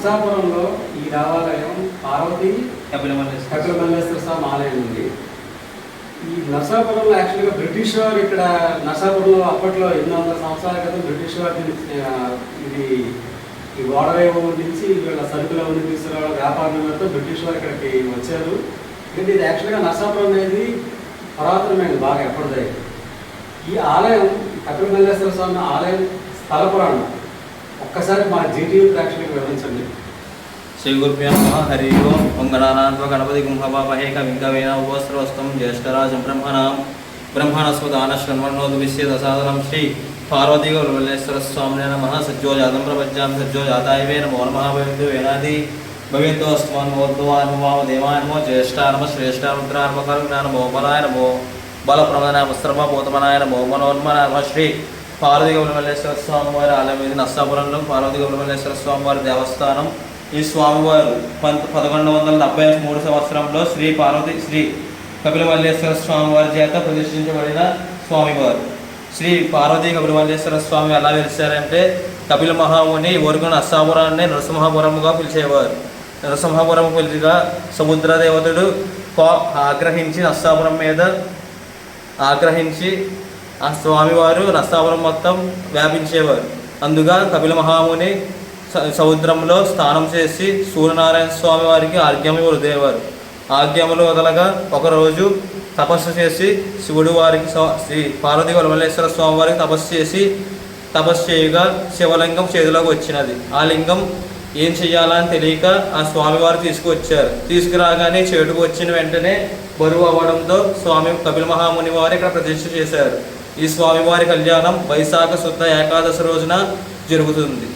నరసాపురంలో ఈ దేవాలయం పార్వతి కపిలమల్లేశ్వర స్వామి ఆలయం ఉంది. ఈ నరసాపురంలో యాక్చువల్గా బ్రిటిష్ వారు ఇక్కడ నరసాపురంలో అప్పట్లో 800 సంవత్సరాల క్రితం బ్రిటిష్ వారు ఇది ఈ ఓడరేవు నుంచి వీళ్ళ సరుకుల ఉండి తీసుకురావడం వ్యాపార నిమిత్తం బ్రిటిష్ వారు ఇక్కడికి వచ్చారు. ఇది యాక్చువల్గా నరసాపురం అనేది పురాతనమైనది బాగా ఎప్పటిదే. ఈ ఆలయం కపిలమల్లేశ్వర స్వామి ఆలయం స్థల పురాణం ఒక్కసారి మా జీటీవీ ప్రేక్షకులకు వివరించండి. శ్రీ గురుభ్యో నమః. హరి ఓం. ఓం గణానాన్వా గణపతి గుంహవామహే కవిం కవీనాం ఉపస్రవస్తం జ్యేష్ఠరాజం బ్రహ్మణస్పదాన శృణ్వన్నోద్విశ్యేదసాదనం శ్రీ పార్వతీ కపిలమల్లేశ్వర స్వామినే నమః. సజ్జో జాతం ప్రపంచాం సజ్జో జాతాయవే నమో నమః. భవంతు వేనాది భవంతో అస్మాన్మోర్ధ్వాన్మో దేవాన్మో జ్యేష్ఠానమో శ్రేష్ఠారుద్రాన్మో కరుణానమో బలాయ నమో బలప్రమదనామ సర్వభూతమనాయ నమో మనోన్మనామ. శ్రీ పార్వతీ కపిలమల్లేశ్వర స్వామి వారి ఆలయం ఇది నరసాపురంలో పార్వతీ కపిలమల్లేశ్వర స్వామి వారి దేవస్థానం. ఈ స్వామివారు 1173 సంవత్సరంలో శ్రీ కపిలమల్లేశ్వర స్వామి వారి చేత ప్రతిష్ఠించబడిన స్వామివారు. శ్రీ పార్వతీ కపిలమల్లేశ్వర స్వామి ఎలా వెలిశారంటే కపిల మహాముని ఊరుకు నరసాపురాన్ని నరసింహపురముగా పిలిచేవారు. నరసింహపురం పిలిచిగా సముద్ర దేవతడు ఆగ్రహించి నరసాపురం మీద ఆగ్రహించి ఆ స్వామివారు నరసాపురం మొత్తం వ్యాపించేవారు. అందుగా కపిల మహాముని సముద్రంలో స్నానం చేసి సూర్యనారాయణ స్వామి వారికి ఆర్ఘ్యము వదిలేవారు. ఆర్ఘ్యములు వదలగా ఒకరోజు తపస్సు చేసి శివుడు వారికి శ్రీ పార్వతీ కపిలమల్లేశ్వర స్వామి వారికి తపస్సు చేయగా శివలింగం చేతిలోకి వచ్చినది. ఆ లింగం ఏం చెయ్యాలని తెలియక ఆ స్వామివారు తీసుకువచ్చారు. తీసుకురాగానే చేటుకు వచ్చిన వెంటనే బరువు అవ్వడంతో స్వామి కపిల మహాముని వారు ఇక్కడ ప్రతిష్ఠ చేశారు. ఈ స్వామివారి కళ్యాణం వైశాఖ శుద్ధ ఏకాదశి రోజున జరుగుతుంది.